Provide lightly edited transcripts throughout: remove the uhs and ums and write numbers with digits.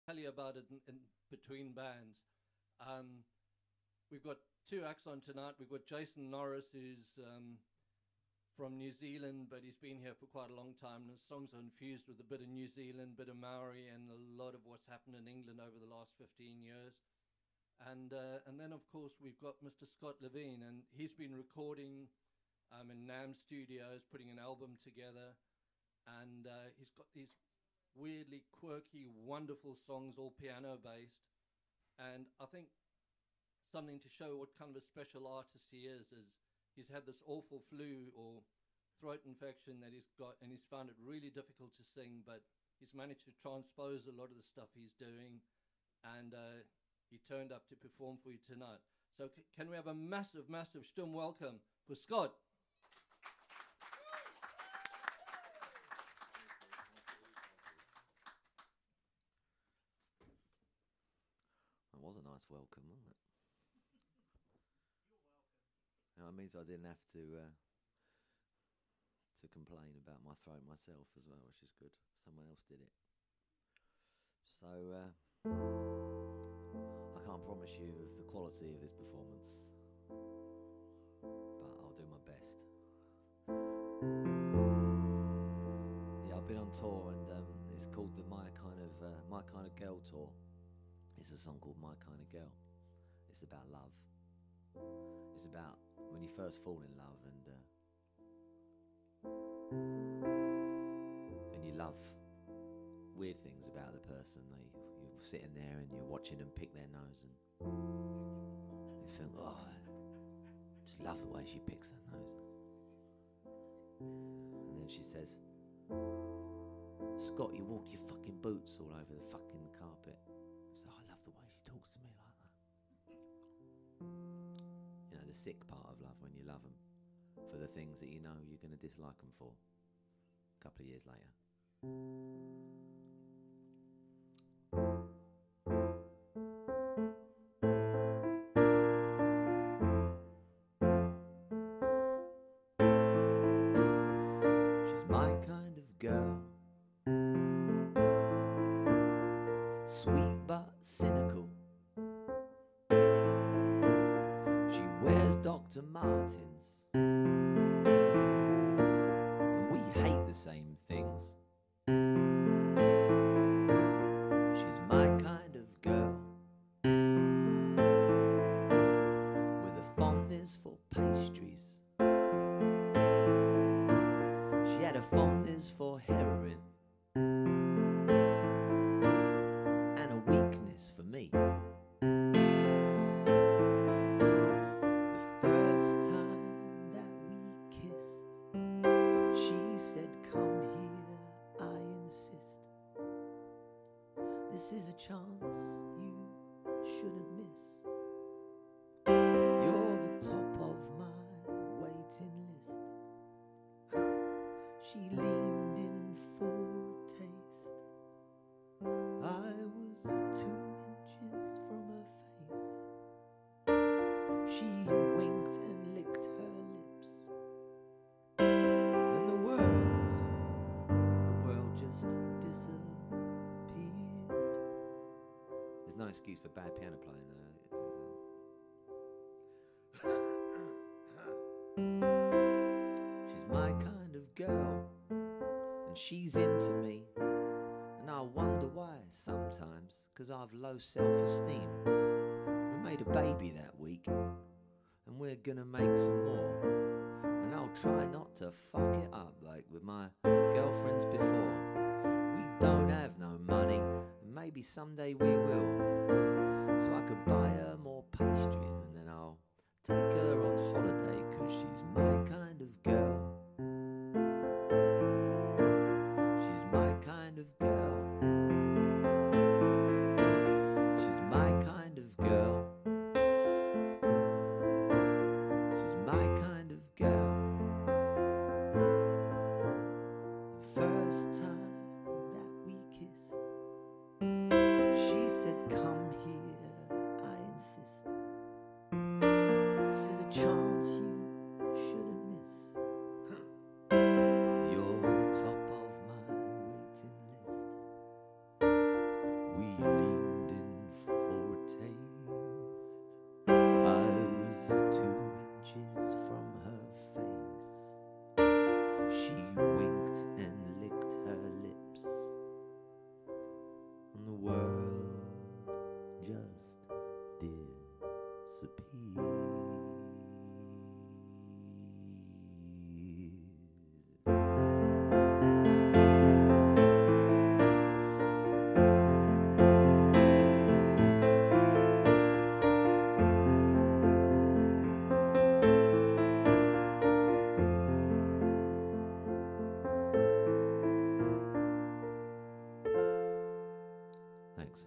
tell you about it in between bands. We've got two acts on tonight. We've got Jason Norris, who's from New Zealand, but he's been here for quite a long time. And his songs are infused with a bit of New Zealand, bit of Maori, and a lot of what's happened in England over the last 15 years. And then, of course, we've got Mr. Scott Lavene, and he's been recording in NAM Studios, putting an album together. And he's got these weirdly quirky, wonderful songs, all piano-based. And I think something to show what kind of a special artist he is he's had this awful flu or throat infection that he's got, and he's found it really difficult to sing, but he's managed to transpose a lot of the stuff he's doing, and he turned up to perform for you tonight. So can we have a massive, massive Schtumm welcome for Scott? That was a nice welcome, wasn't it? You're welcome. That means I didn't have to complain about my throat myself as well, which is good. Someone else did it. So I can't promise you of the quality of this performance, but I'll do my best. Yeah, I've been on tour, and it's called the My Kind of Girl tour. It's a song called My Kind of Girl. It's about love. It's about when you first fall in love, and you love weird things about the person. You're sitting there and you're watching them pick their nose, and you think, oh, I just love the way she picks her nose. And then she says, Scott, you walk your fucking boots all over the fucking carpet. So I love the way she talks to me like that. You know, the sick part of love, when you love them for the things that you know you're going to dislike them for a couple of years later. She's my kind of girl, sweet but cynical. She wears Dr. Martens, and we hate the same things. She's my kind of girl, with a fondness for pastries. She had a fondness for heroin, and a weakness for me. The first time that we kissed, she said, come here, I insist. This is a chance you shouldn't miss. You're the top of my waiting list. She leaned in for a taste. I was 2 inches from her face. She winked and licked her lips, and the world just disappeared. There's no excuse for bad piano playing there. She's my kind of girl, and she's into me. And I wonder why sometimes, 'cause I've low self-esteem. We made a baby that week, and we're gonna make some more. And I'll try not to fuck it up like with my girlfriends before. We don't have no money, and maybe someday we will. So I could buy her more pastries, and then I'll take her on holiday, 'cause she's my kind of girl. She's my kind of girl. She's my kind of girl. She's my kind of girl. The first time that we kissed, she said, come here, I insist. This is a chance you should the world just disappeared. Thanks.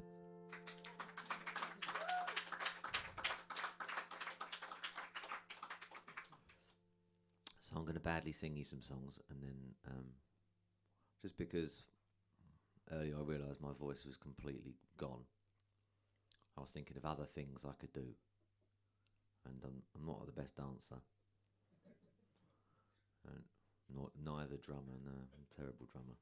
So I'm going to badly sing you some songs, and then just because earlier I realised my voice was completely gone, I was thinking of other things I could do, and I'm not the best dancer, and neither drummer. No, I'm a terrible drummer.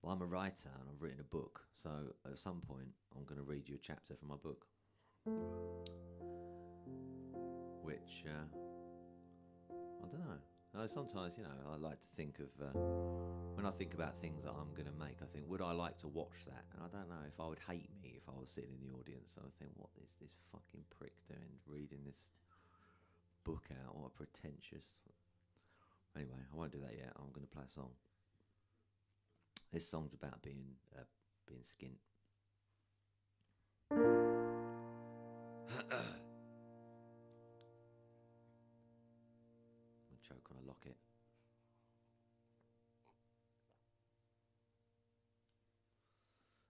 Well, I'm a writer and I've written a book, so at some point I'm going to read you a chapter from my book, which, I don't know. Sometimes, you know, I like to think of, when I think about things that I'm going to make, I think, would I like to watch that? And I don't know if I would hate me if I was sitting in the audience. So I think, what is this fucking prick doing, reading this book out? What a pretentious. Anyway, I won't do that yet. I'm going to play a song. This song's about being skint. I'll choke on a locket.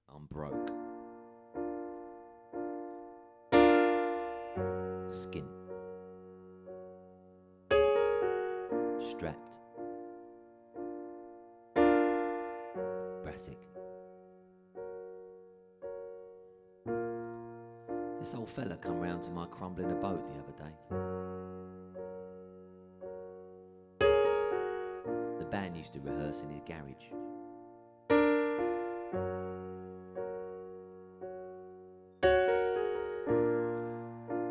I'm broke. Skint. Strapped. Brassic. This old fella come round to my crumbling abode the other day. The band used to rehearse in his garage.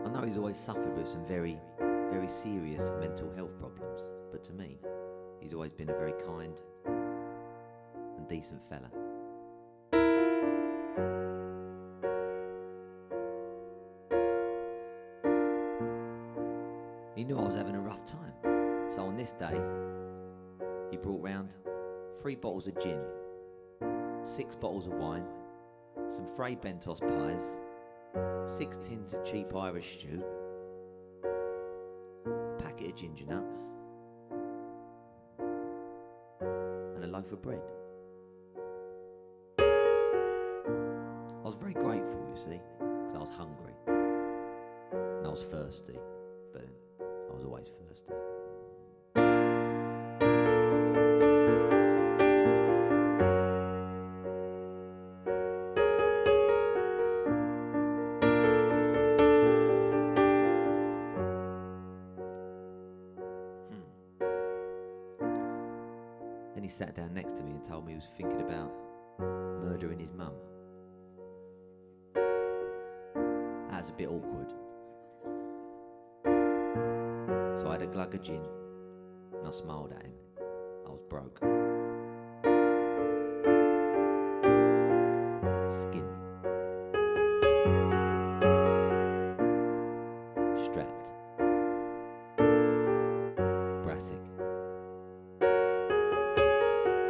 I know he's always suffered with some very, very serious mental health problems, but to me, he's always been a very kind and decent fella. He knew I was having a rough time, so on this day, he brought round 3 bottles of gin, 6 bottles of wine, some Frey Bentos pies, 6 tins of cheap Irish stew, a packet of ginger nuts, and a loaf of bread. I was very grateful, you see, because I was hungry and I was thirsty, but I was always thirsty. Then he sat down next to me and told me he was thinking about murdering his mum. That's a bit awkward. So I had a glug of gin and I smiled at him. I was broke. Skint. Strapped. Brassic. I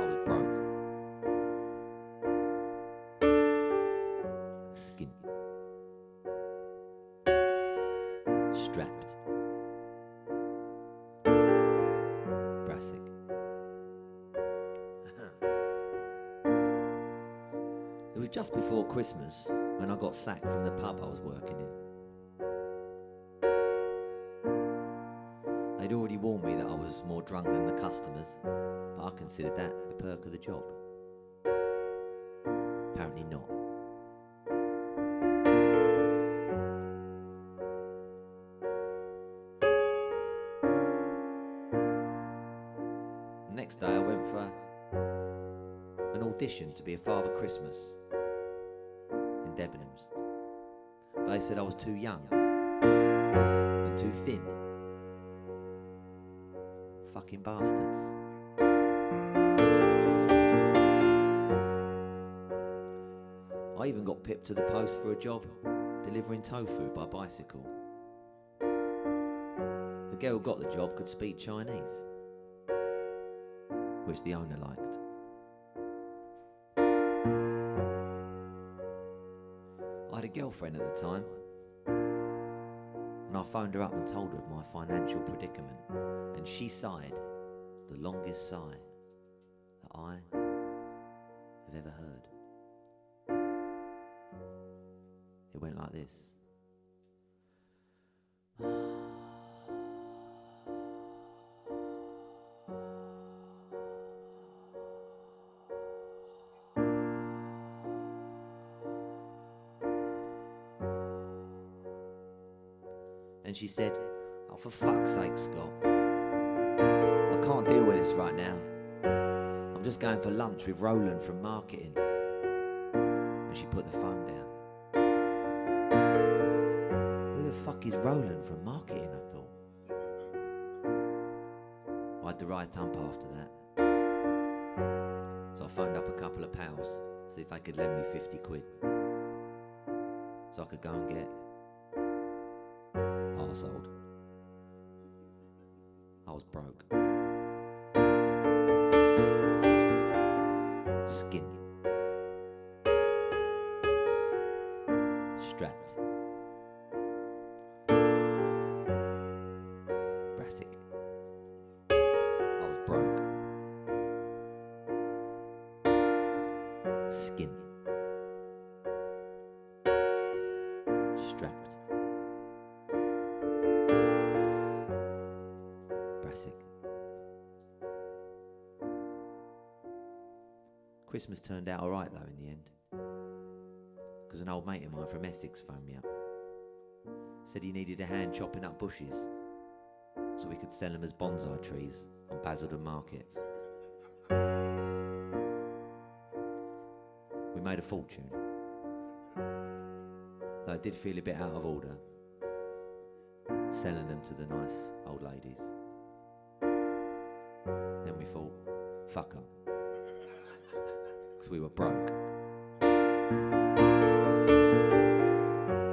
was broke. Skint. Strapped. Brassic. It was just before Christmas when I got sacked from the pub I was working in. They'd already warned me that I was more drunk than the customers, but I considered that the perk of the job. Apparently not. The next day I went for an audition to be a Father Christmas in Debenhams. But they said I was too young and too thin. Fucking bastards. I even got pipped to the post for a job delivering tofu by bicycle. The girl who got the job could speak Chinese, which the owner liked. I had a girlfriend at the time, and I phoned her up and told her of my financial predicament, and she sighed the longest sigh that I have ever heard. It went like this. And she said, "Oh, for fuck's sake, Scott. I can't deal with this right now. I'm just going for lunch with Roland from marketing." And she put the phone down. Who the fuck is Roland from marketing, I thought. I had the right ump after that. So I phoned up a couple of pals, see if they could lend me 50 quid. So I could go and get arseholed. I was broke. Skin. Strapped. Brassic. I was broke. Skin. Strapped. Brassic. Christmas turned out alright though in the end, because an old mate of mine from Essex phoned me up. Said he needed a hand chopping up bushes so we could sell them as bonsai trees on Basildon Market. We made a fortune, though it did feel a bit out of order, selling them to the nice old ladies. Then we thought, fuck them, because we were broke.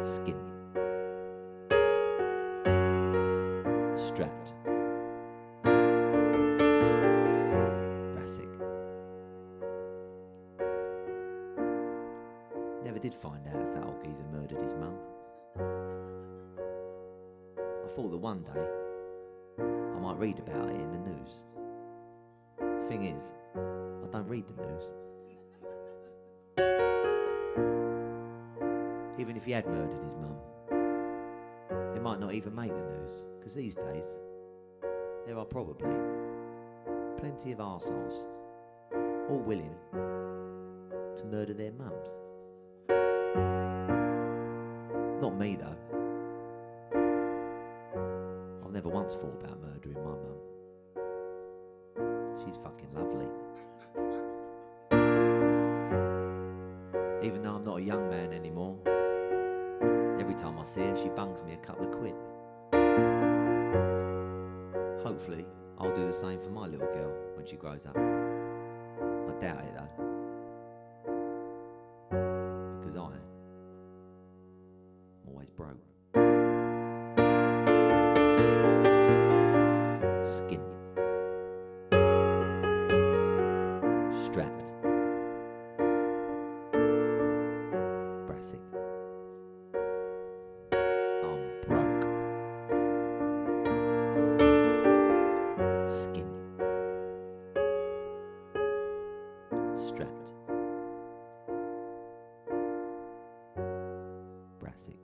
Skin. Strapped. Brassic. Never did find out if that old geezer murdered his mum. I thought that one day I might read about it in the news. Thing is, I don't read the news. Even if he had murdered his mum, it might not even make the news, because these days there are probably plenty of arseholes all willing to murder their mums. Not me though. I've never once thought about murdering my mum. She's fucking lovely. Even though I'm not a young man anymore, every time I see her, she bungs me a couple of quid. Hopefully, I'll do the same for my little girl when she grows up. I doubt it though. Because I'm always broke. Skin. Strapped. Brassic. I'm broke. Skin. Strapped. Brassic.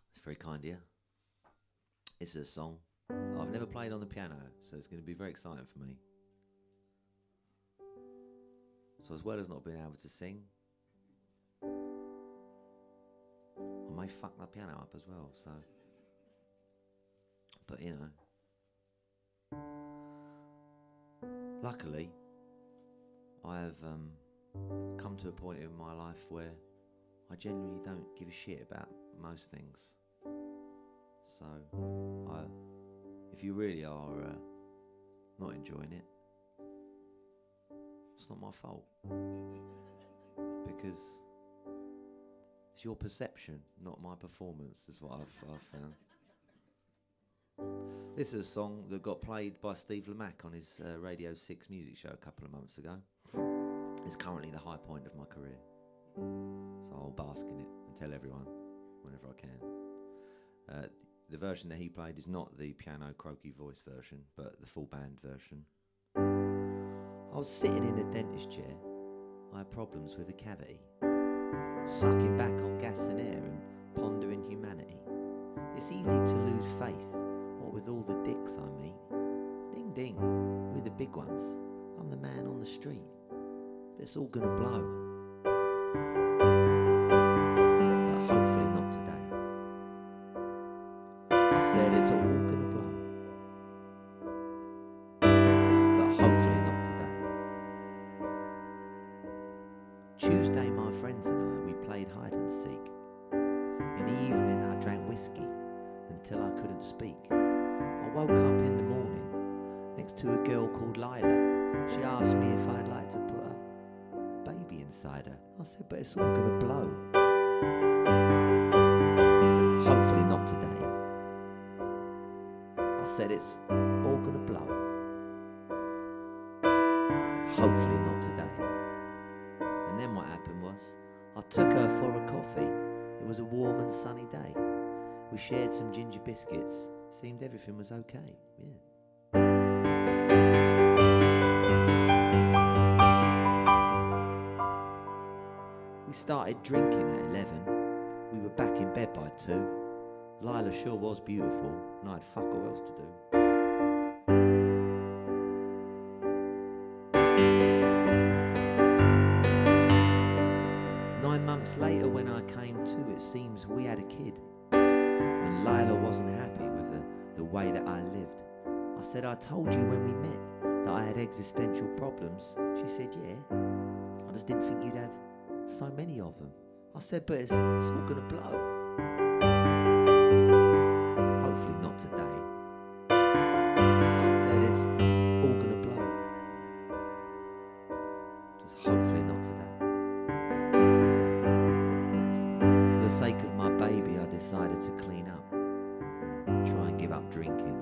It's very kind of you. This is a song I've never played on the piano, so it's going to be very exciting for me. So as well as not being able to sing, I may fuck my piano up as well, so. But you know, luckily, I have come to a point in my life where I genuinely don't give a shit about most things. So, if you really are not enjoying it, it's not my fault. Because it's your perception, not my performance, is what I've found. This is a song that got played by Steve Lamacq on his Radio 6 music show a couple of months ago. It's currently the high point of my career. So I'll bask in it and tell everyone whenever I can. The version that he played is not the piano croaky voice version, but the full band version. I was sitting in a dentist chair. I had problems with a cavity. Sucking back on gas and air and pondering humanity. It's easy to lose faith, what with all the dicks I meet. Ding ding, we're the big ones. I'm the man on the street. But it's all gonna blow. Said it's all gonna blow, but hopefully not today. Tuesday, my friends and I, we played hide and seek. In the evening, I drank whiskey until I couldn't speak. I woke up in the morning next to a girl called Lila. She asked me if I'd like to put a baby inside her. I said, but it's all gonna blow. Hopefully not today. I said it's all gonna blow. Hopefully not today. And then what happened was, I took her for a coffee. It was a warm and sunny day. We shared some ginger biscuits. Seemed everything was okay, yeah. We started drinking at 11. We were back in bed by 2. Lila sure was beautiful, and I had fuck all else to do. 9 months later, when I came to, it seems we had a kid. And Lila wasn't happy with the way that I lived. I said, I told you when we met that I had existential problems. She said, yeah, I just didn't think you'd have so many of them. I said, but it's all gonna blow. Today. I said it's all gonna blow. Just hopefully not today. For the sake of my baby, I decided to clean up, try and give up drinking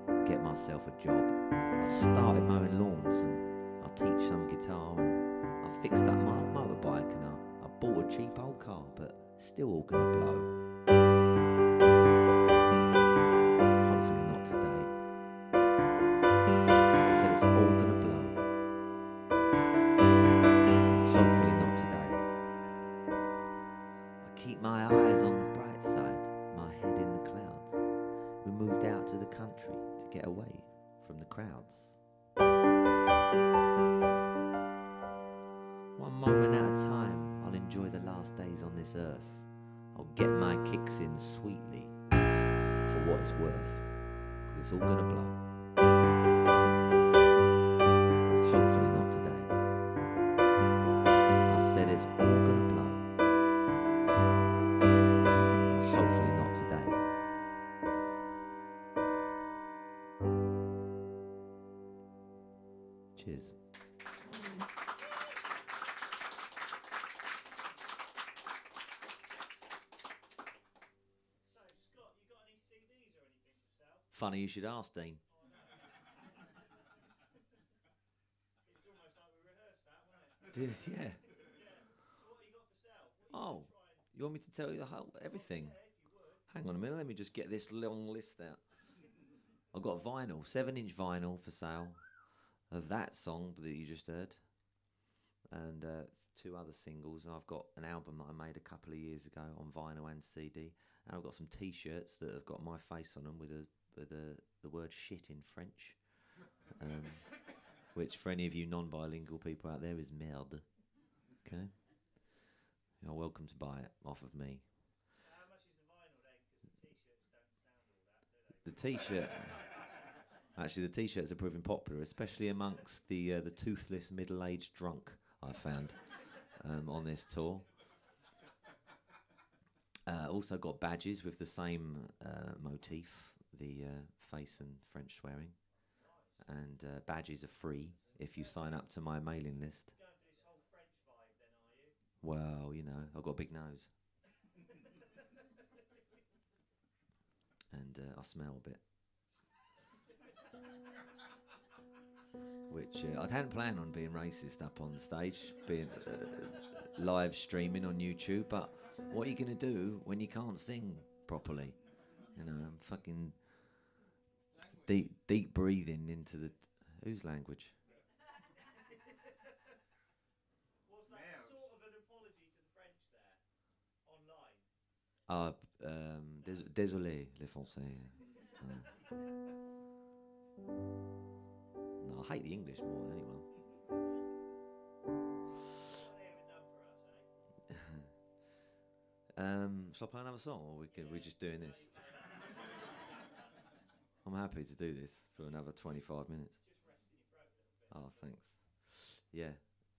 and get myself a job. I started mowing lawns and I teach some guitar and I fixed up my motorbike and I bought a cheap old car, but it's still all gonna blow. My eyes on the bright side, my head in the clouds. We moved out to the country to get away from the crowds. One moment at a time, I'll enjoy the last days on this earth. I'll get my kicks in sweetly for what it's worth, 'cause it's all gonna blow. It's hopefully not today. I said it's all gonna blow. Hopefully not today. Cheers. So, Scott, you got any CDs or anything for sale? Funny you should ask, Dean. It was almost like we rehearsed that, wasn't it? Dude, yeah. Yeah. So what you got for sale? What Oh, you want me to tell you the whole everything? Yeah, if you would. Hang on a minute, let me just get this long list out. I've got vinyl, 7-inch vinyl for sale of that song that you just heard, and 2 other singles. And I've got an album that I made a couple of years ago on vinyl and CD, and I've got some T-shirts that have got my face on them with the word shit in French, which for any of you non-bilingual people out there is merde. Okay, you're welcome to buy it off of me. So how much is the vinyl then? Because the T-shirts don't sound all that, do they? The T-shirt. Actually, the T-shirts are proving popular, especially amongst the toothless middle-aged drunk I found on this tour. Also got badges with the same motif, the face and French swearing. And badges are free if you sign up to my mailing list. You're going for this whole French vibe then, are you? Well, you know, I've got a big nose. And I smell a bit. Which I hadn't planned on being racist up on stage, being live streaming on YouTube, but what are you going to do when you can't sing properly? You know, I'm fucking deep breathing into the... Whose language? Was that sort of an apology to the French there, online? Désolé, les Français. No, I hate the English more than anyone. What they ever done for us, eh? Shall I play another song, or we're just doing this? I'm happy to do this for another 25 minutes. Just resting your throat a little bit. Oh, thanks. Yeah,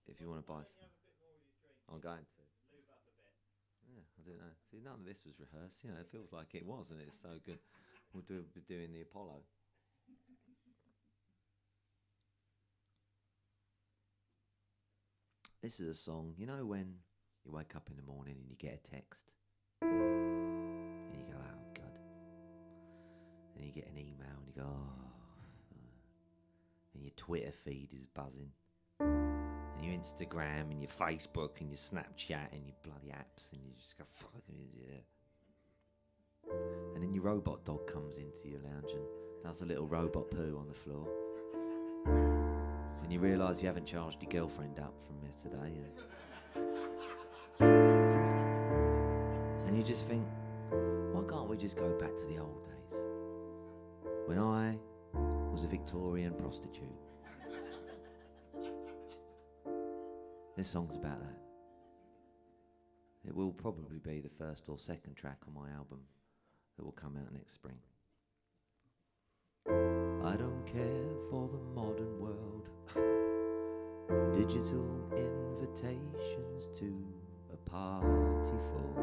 if you want to buy Why don't you have a bit more with your drink? I'm going to. Lube up a bit. Yeah, I don't know. See, none of this was rehearsed. You know, it feels like it was, and it's so good. We'll be doing the Apollo. This is a song, you know, when you wake up in the morning and you get a text, and you go, oh God, and you get an email and you go, oh, and your Twitter feed is buzzing, and your Instagram and your Facebook and your Snapchat and your bloody apps, and you just go, fuck yeah. And then your robot dog comes into your lounge and does a little robot poo on the floor. And you realise you haven't charged your girlfriend up from yesterday. And you just think, why can't we just go back to the old days? When I was a Victorian prostitute. This song's about that. It will probably be the first or second track on my album that will come out next spring. I don't care for the modern world. Digital invitations to a party full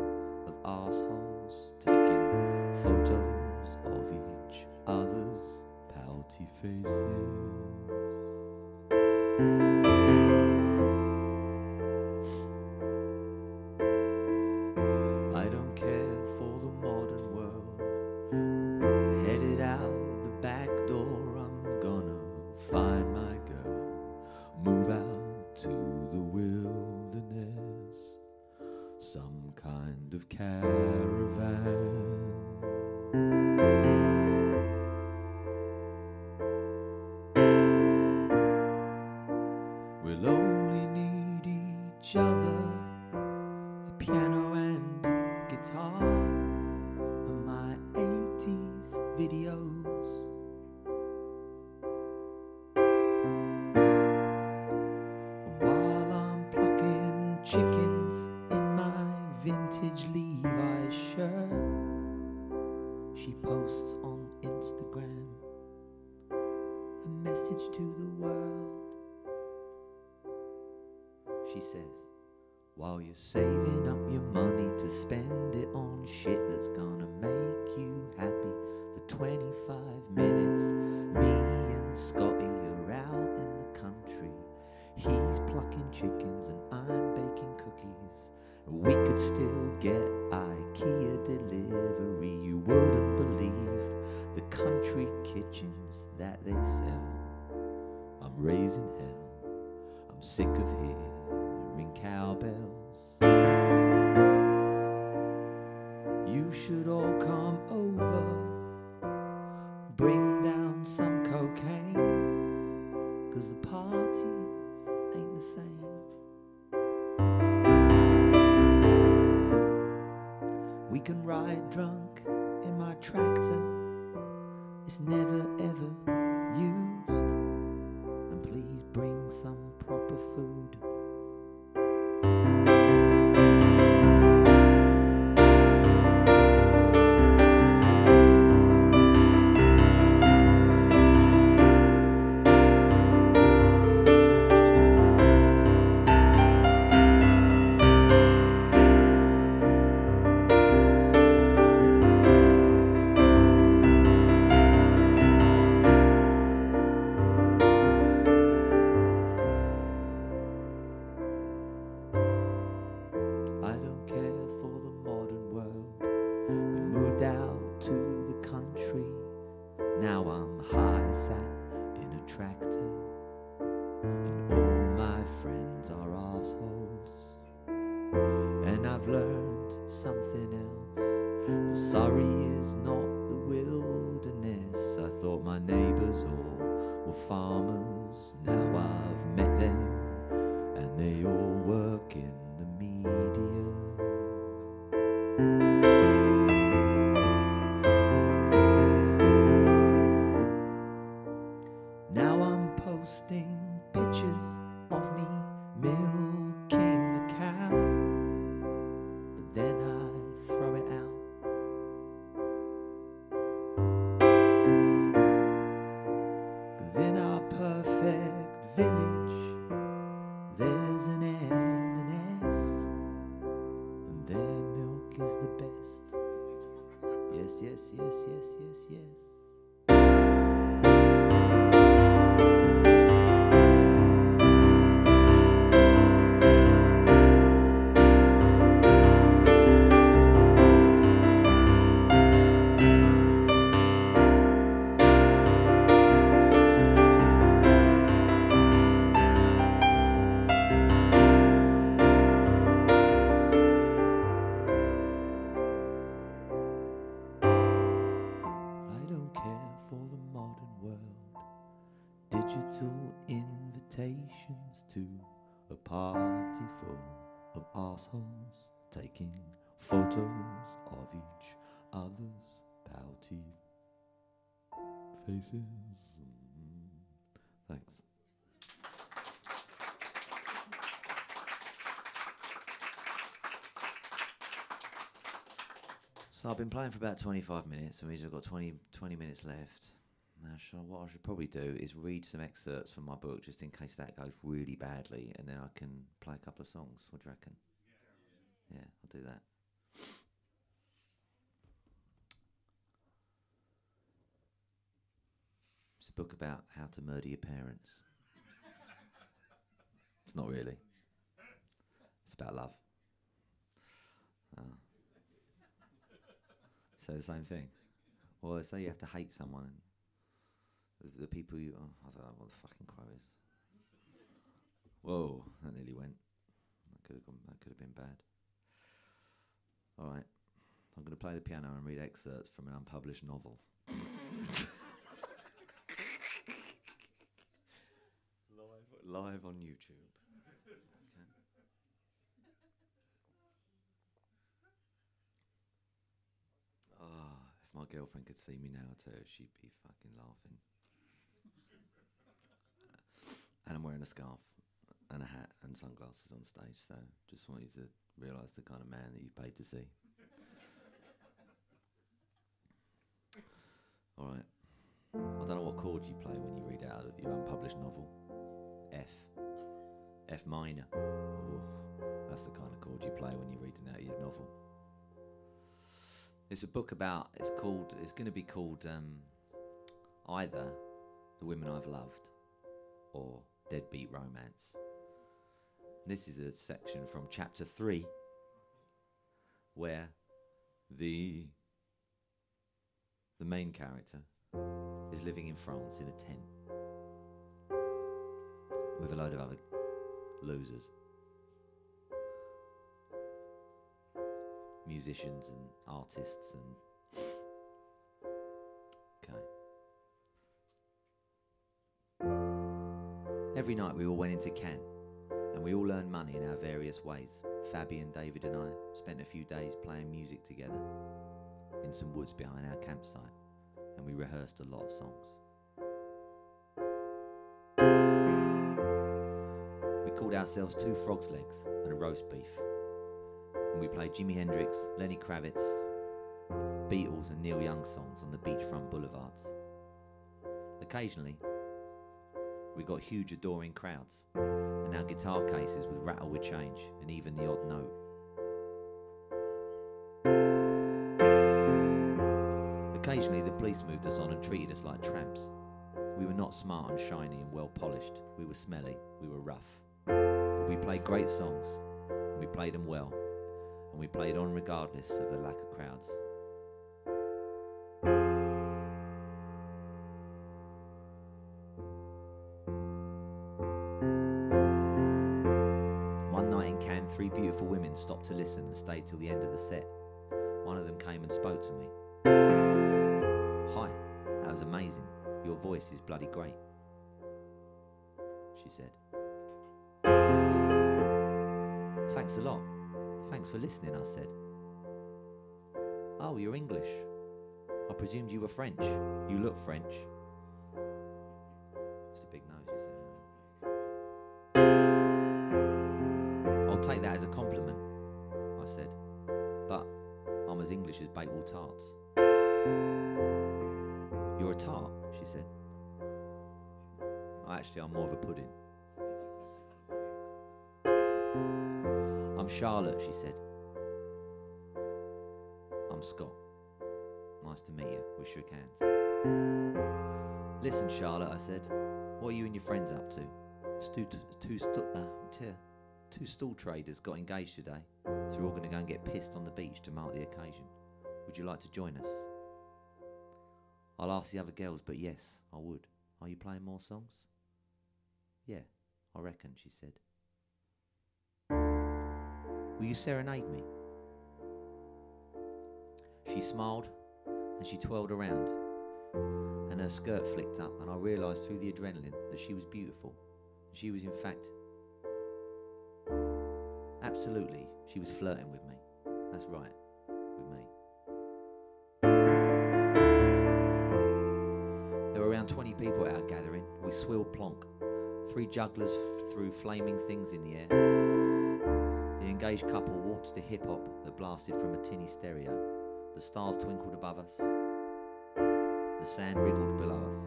of arseholes taking photos of each other's pouty faces. I don't care for the modern world. Headed out the back door, I'm gonna find my girl, move out to the wilderness, some kind of caravan. We'll only need each other, a piano and guitar, and my 80s videos. And while I'm plucking chickens in my vintage Levi's shirt, she posts on Instagram a message to the world. She says, while you're saving up your money to spend it on shit that's gonna make you happy for 25 minutes, me and Scotty are out in the country. He's plucking chickens and I'm baking cookies. We could still get IKEA delivery. You wouldn't believe the country kitchens that they sell. I'm raising hell, I'm sick of hearing cowbells. You should all come over, bring down some cocaine, 'cause the parties ain't the same. We can ride drunk in my tractor, it's never ever used, and please bring some proper food. Surrey is not the wilderness. I thought my neighbours all were farmers. Now I've met them and they all work in the media. Now I'm posting pictures of me milking a cow, but then I throw it out. 'Cause in our perfect village there's an M&S, and their milk is the best. Yes, yes, yes, yes, yes, yes. Digital invitations to a party full of arseholes taking photos of each other's pouty faces. Thanks. So I've been playing for about 25 minutes, and we've got 20 minutes left. Now, what I should probably do is read some excerpts from my book, just in case that goes really badly, and then I can play a couple of songs. What do you reckon? Yeah, I'll do that. It's a book about how to murder your parents. It's not really. It's about love. So the same thing. Well, they say you have to hate someone. And the people you... Oh, I don't know what the fucking quote is. Whoa, that nearly went. That could have been bad. All right. I'm going to play the piano and read excerpts from an unpublished novel. Live on YouTube. Okay. Oh, if my girlfriend could see me now too, she'd be fucking laughing. And I'm wearing a scarf and a hat and sunglasses on stage, so just want you to realise the kind of man that you've paid to see. All right. I don't know what chords you play when you read out of your unpublished novel. F minor. Ooh, that's the kind of chord you play when you're reading out your novel. It's a book about, it's going to be called either The Women I've Loved or Deadbeat Romance. This is a section from chapter 3 where the main character is living in France in a tent with a load of other losers, musicians and artists and... Okay. Every night we all went into Cannes and we all earned money in our various ways. Fabian, David and I spent a few days playing music together in some woods behind our campsite, and we rehearsed a lot of songs. We called ourselves 2 Frogs Legs and a Roast Beef, and we played Jimi Hendrix, Lenny Kravitz, Beatles and Neil Young songs on the beachfront boulevards. Occasionally, we got huge adoring crowds, and our guitar cases would rattle with change and even the odd note. Occasionally the police moved us on and treated us like tramps. We were not smart and shiny and well polished. We were smelly, we were rough. But we played great songs, and we played them well, and we played on regardless of the lack of crowds. One night in Cannes, 3 beautiful women stopped to listen and stayed till the end of the set. One of them came and spoke to me. "Hi, that was amazing. Your voice is bloody great," she said. "Thanks a lot. Thanks for listening," I said. "Oh, you're English. I presumed you were French. You look French." It's a big nose, you see. "I'll take that as a compliment," I said. "But I'm as English as Bakewell tarts." "You're a tart," she said. "Actually, I'm more of a pudding." "I'm Charlotte," she said. "I'm Scott. Nice to meet you." We shook hands. "Listen, Charlotte," I said. "What are you and your friends up to? Two stool traders got engaged today, so we're all going to go and get pissed on the beach to mark the occasion. Would you like to join us?" "I'll ask the other girls, but yes, I would. Are you playing more songs?" "Yeah, I reckon," she said. "Will you serenade me?" She smiled and she twirled around, and her skirt flicked up, and I realised through the adrenaline that she was beautiful. She was, in fact, absolutely, she was flirting with me. That's right, with me. There were around 20 people at our gathering. We swilled plonk. 3 jugglers threw flaming things in the air. The engaged couple walked to hip-hop that blasted from a tinny stereo. The stars twinkled above us. The sand wriggled below us,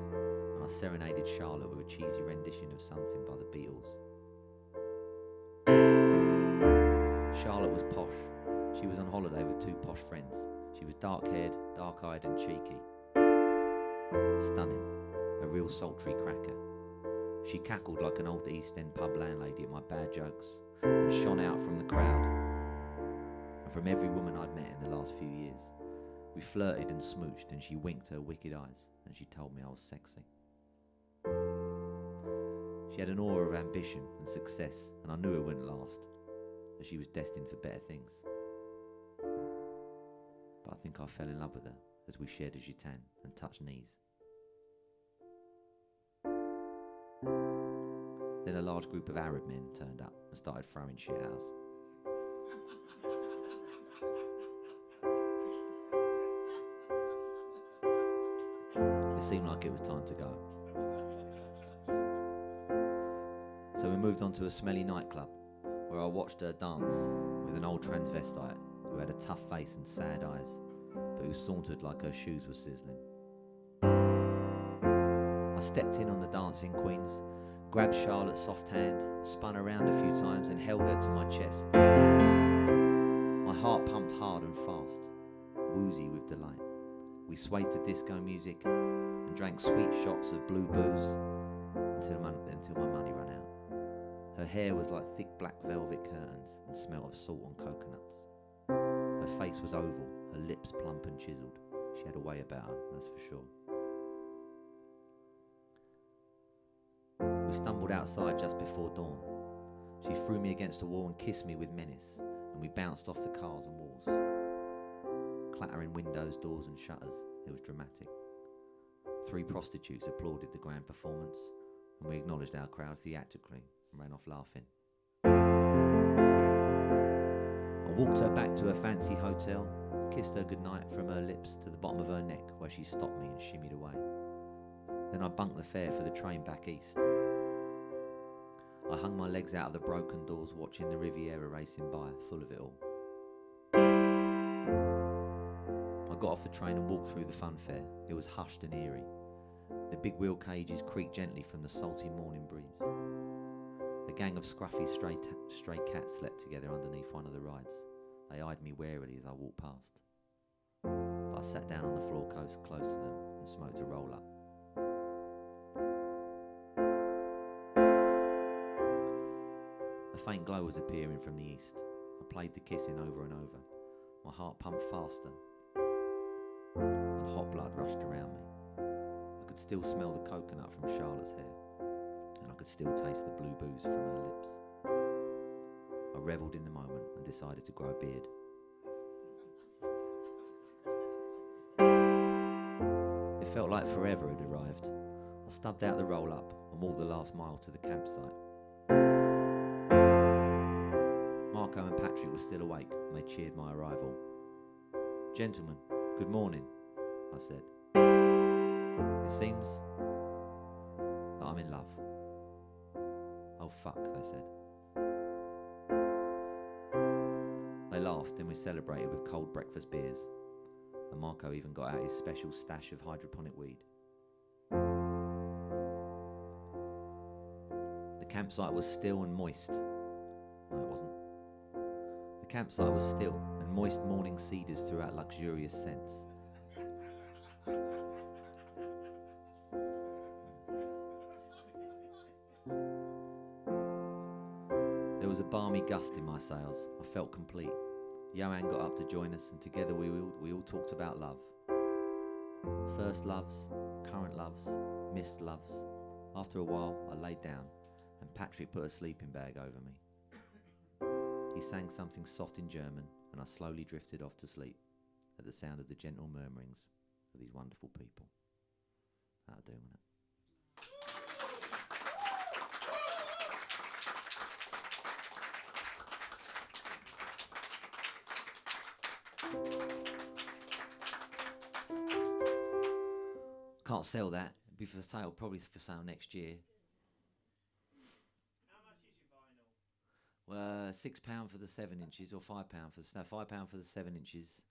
and I serenaded Charlotte with a cheesy rendition of something by the Beatles. Charlotte was posh. She was on holiday with 2 posh friends. She was dark-haired, dark-eyed and cheeky. Stunning. A real sultry cracker. She cackled like an old East End pub landlady at my bad jokes, and shone out from the crowd and from every woman I'd met in the last few years. We flirted and smooched, and she winked her wicked eyes, and she told me I was sexy. She had an aura of ambition and success, and I knew it wouldn't last, that she was destined for better things. But I think I fell in love with her as we shared a gitane and touched knees. Then a large group of Arab men turned up and started throwing shit at us. It seemed like it was time to go. So we moved on to a smelly nightclub where I watched her dance with an old transvestite who had a tough face and sad eyes, but who sauntered like her shoes were sizzling. I stepped in on the dancing queens, grabbed Charlotte's soft hand, spun around a few times and held her to my chest. My heart pumped hard and fast, woozy with delight. We swayed to disco music and drank sweet shots of blue booze until my money ran out. Her hair was like thick black velvet curtains and smelled of salt and coconuts. Her face was oval, her lips plump and chiselled. She had a way about her, that's for sure. We stumbled outside just before dawn. She threw me against a wall and kissed me with menace, and we bounced off the cars and walls. Clattering windows, doors and shutters, it was dramatic. 3 prostitutes applauded the grand performance, and we acknowledged our crowd theatrically and ran off laughing. I walked her back to her fancy hotel, kissed her goodnight from her lips to the bottom of her neck where she stopped me and shimmied away. Then I bunked the fare for the train back east. I hung my legs out of the broken doors watching the Riviera racing by, full of it all. I got off the train and walked through the funfair. It was hushed and eerie. The big wheel cages creaked gently from the salty morning breeze. A gang of scruffy stray cats slept together underneath one of the rides. They eyed me warily as I walked past. But I sat down on the floor close to them and smoked a roll-up. A faint glow was appearing from the east. I played the kissing over and over. My heart pumped faster, and hot blood rushed around me. I could still smell the coconut from Charlotte's hair, and I could still taste the blue booze from her lips. I revelled in the moment and decided to grow a beard. felt like forever had arrived. I stubbed out the roll-up and walked the last mile to the campsite. Marco and Patrick were still awake and they cheered my arrival. "Gentlemen, good morning," I said. "It seems that I'm in love." "Oh fuck," they said. They laughed and we celebrated with cold breakfast beers, and Marco even got out his special stash of hydroponic weed. The campsite was still and moist. No, it wasn't. The campsite was still, and moist morning cedars threw out luxurious scents. There was a balmy gust in my sails. I felt complete. Johan got up to join us, and together we all talked about love. First loves, current loves, missed loves. After a while, I laid down, and Patrick put a sleeping bag over me. He sang something soft in German, and I slowly drifted off to sleep at the sound of the gentle murmurings of these wonderful people. That'll do, won't it? Can't sell that. It'll be for sale, probably for sale next year. How much is your vinyl? Well, £6 for the 7 inches, or £5 for the £5 for the 7 inches,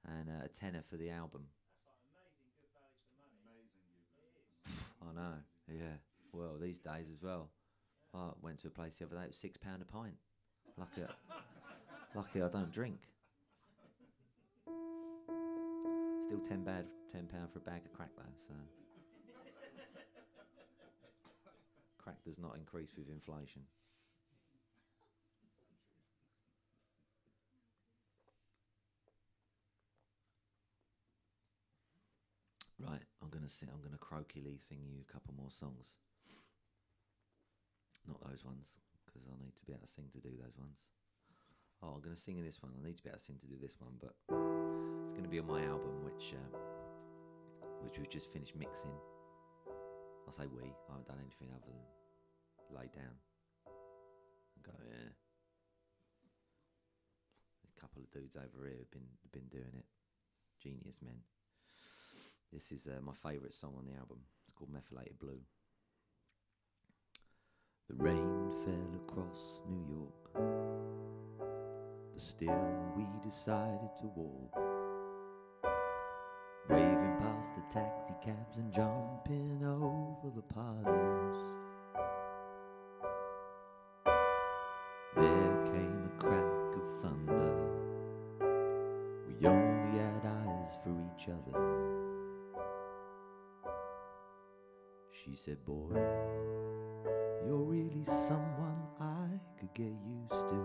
and a tenner for the album. That's like amazing good value for money. Amazing, you. It is. I know. Yeah. Well, these days as well. I went to a place the other day. It was £6 a pint. Lucky I don't drink. Still £10 for a bag of crack though. So crack does not increase with inflation. Right, I'm gonna croakily sing you a couple more songs. Not those ones, because I need to be able to sing to do those ones. Oh, I'm gonna sing in this one. I need to be able to sing to do this one, but it's gonna be on my album, which we've just finished mixing. I say we. I haven't done anything other than lay down and go. Yeah. A couple of dudes over here have been doing it. Genius men. This is my favourite song on the album. It's called Methylated Blue. The rain fell across New York, but still we decided to walk, waving past the taxi cabs and jumping over the puddles. There came a crack of thunder. We only had eyes for each other. She said, "Boy, you're really someone I could get used to."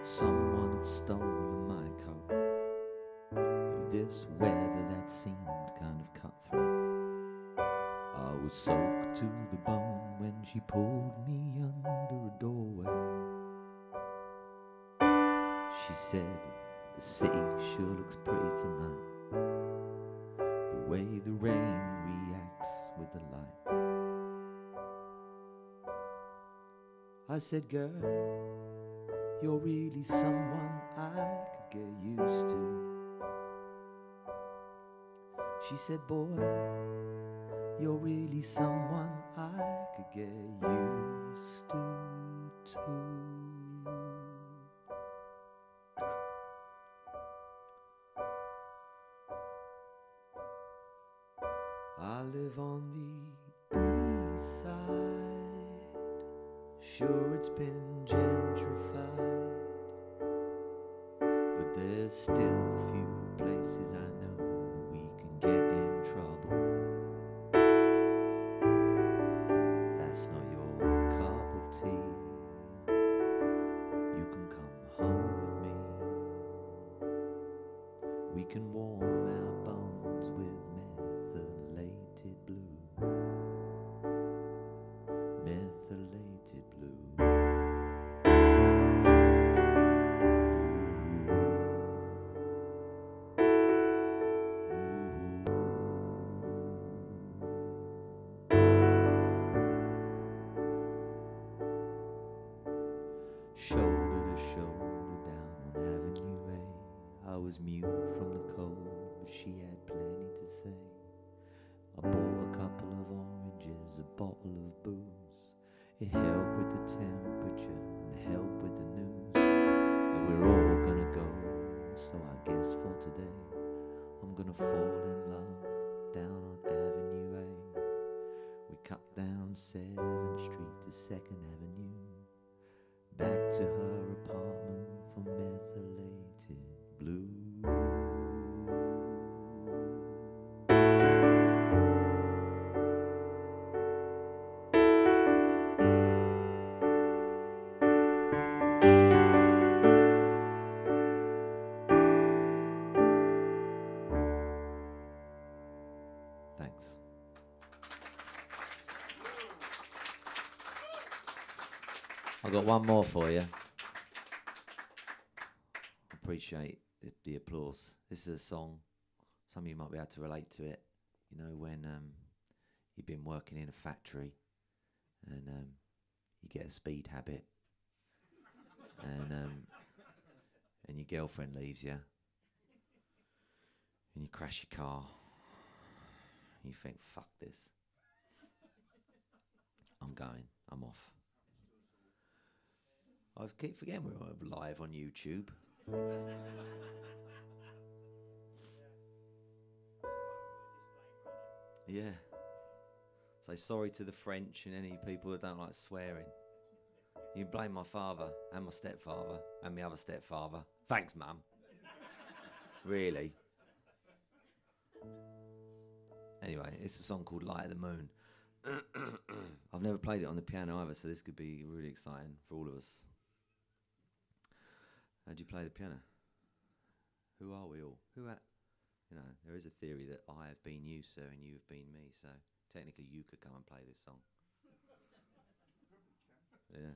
Someone had stolen my coat. With this weather that seemed kind of cutthroat. I was soaked to the bone when she pulled me under a doorway. She said, "The city sure looks pretty tonight, the way the rain reacts with the light." I said, "Girl, you're really someone I could get used to." She said, "Boy, you're really someone I could get used to too." I live on the east side. Sure, it's been gentrified, but there's still a few places I know that we can get in trouble. That's not your cup of tea. You can come home with me. We can warm our bones with methylated blue. was mute from the cold, but she had plenty to say. I bought a couple of oranges, a bottle of booze. It helped with the temperature and it helped with the news that we're all gonna go. So I guess for today I'm gonna fall in love down on Avenue A. We cut down 7th Street to 2nd Avenue, back to her apartment for methylated blue. Thanks. I've got one more for you. Appreciate the applause. This is a song, some of you might be able to relate to it. You know, when you've been working in a factory and you get a speed habit and your girlfriend leaves you and you crash your car. You think, fuck this. I'm going, I'm off. I keep forgetting we're live on YouTube. Yeah. So sorry to the French and any people that don't like swearing. You blame my father and my stepfather and my other stepfather. Thanks, Mum. Really. Anyway, it's a song called Light of the Moon. I've never played it on the piano either, so this could be really exciting for all of us. How do you play the piano? Who are we all? You know, there is a theory that I have been you, sir, and you have been me, so technically you could come and play this song. Yeah.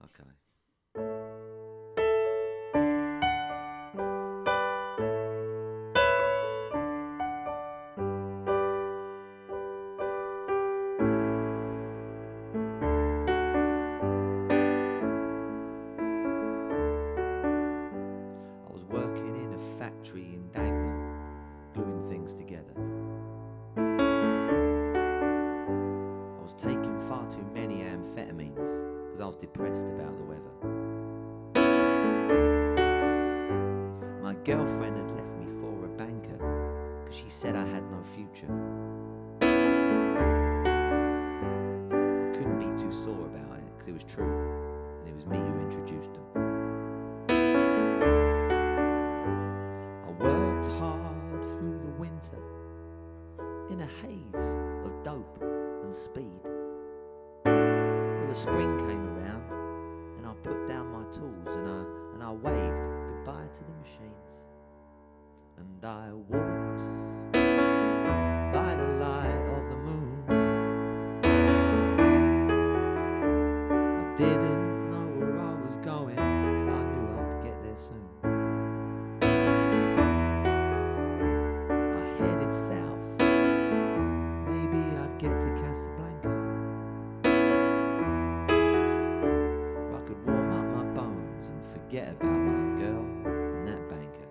Okay. In Dagenham, gluing things together. I was taking far too many amphetamines because I was depressed about the weather. My girlfriend had left me for a banker because she said I had no future. I couldn't be too sore about it because it was true and it was me who introduced them. Worked hard through the winter in a haze of dope and speed. Well, the spring came around and I put down my tools and I waved goodbye to the machines. And I walked by the light of the moon. I didn't know where I was going, but I knew I'd get there soon. South, maybe I'd get to Casablanca, where I could warm up my bones and forget about my girl and that banker.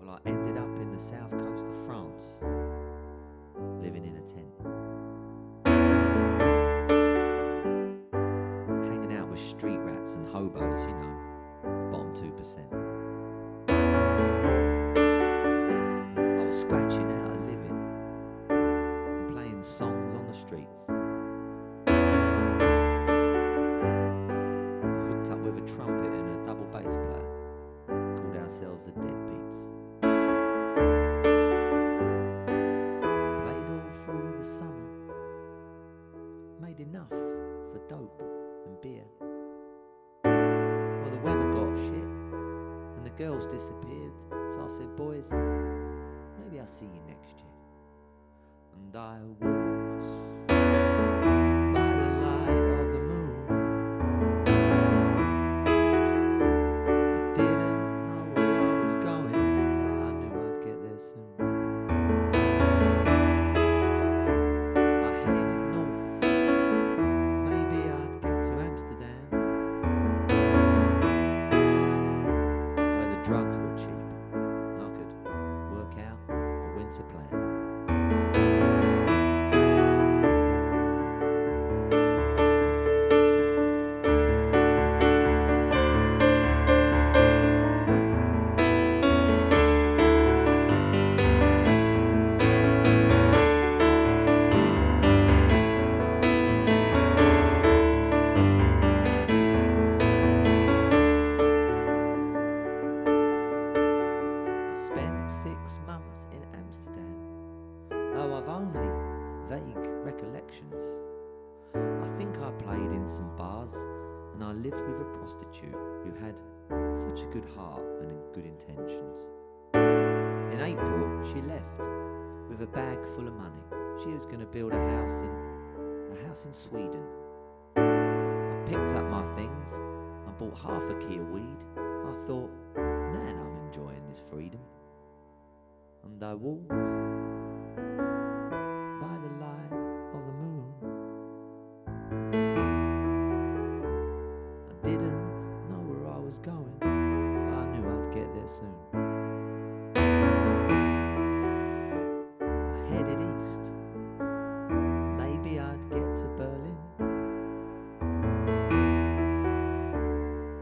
Well, I ended up in the south coast of France, living in a tent, hanging out with street rats and hobos, you know. Bottom 2%. I was scratching out a living and playing songs on the streets. I hooked up with a trumpet and a double bass player. Called ourselves the Deadbeats. Played all through the summer. Made enough for dope and beer. Well, the weather got shit and the girls disappeared, so I said, boys, maybe I'll see you next year. And I walked by the light of the moon. I didn't know where I was going, but I knew I'd get there soon. I Such a good heart and good intentions. In April, she left with a bag full of money. She was going to build a house in Sweden. I picked up my things and bought half a key of weed. I thought, man, I'm enjoying this freedom. And I walked by the light of the moon. I didn't know where I was going, but I knew I'd get there soon. I headed east. Maybe I'd get to Berlin.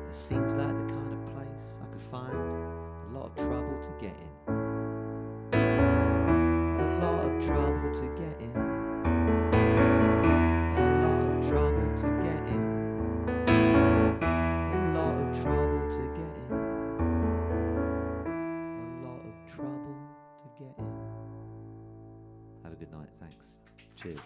It seems like the kind of place I could find a lot of trouble to get in. A lot of trouble to get in. A lot of trouble to get in. A lot of trouble to get in. A lot of trouble to get in. Have a good night, thanks. Cheers.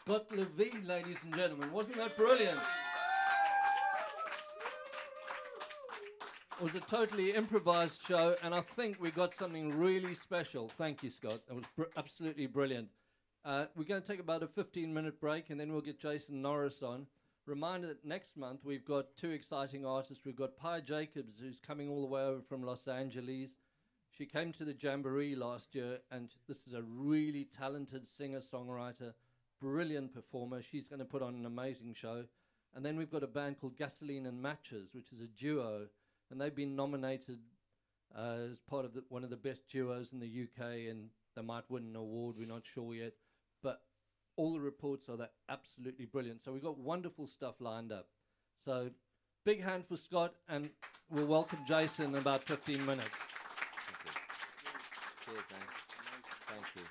Scott Lavene, ladies and gentlemen. Wasn't that brilliant? It was a totally improvised show, and I think we got something really special. Thank you, Scott. It was absolutely brilliant. We're going to take about a 15-minute break, and then we'll get Jason Norris on. Reminder that next month we've got two exciting artists. We've got Pi Jacobs, who's coming all the way over from Los Angeles. She came to the Jamboree last year, and this is a really talented singer-songwriter, brilliant performer. She's going to put on an amazing show. And then we've got a band called Gasoline and Matches, which is a duo, and they've been nominated as part of one of the best duos in the UK, and they might win an award. We're not sure yet. But all the reports are that absolutely brilliant. So we've got wonderful stuff lined up. So big hand for Scott, and we'll welcome Jason in about 15 minutes. Thank you. Cheers, man. Thank you.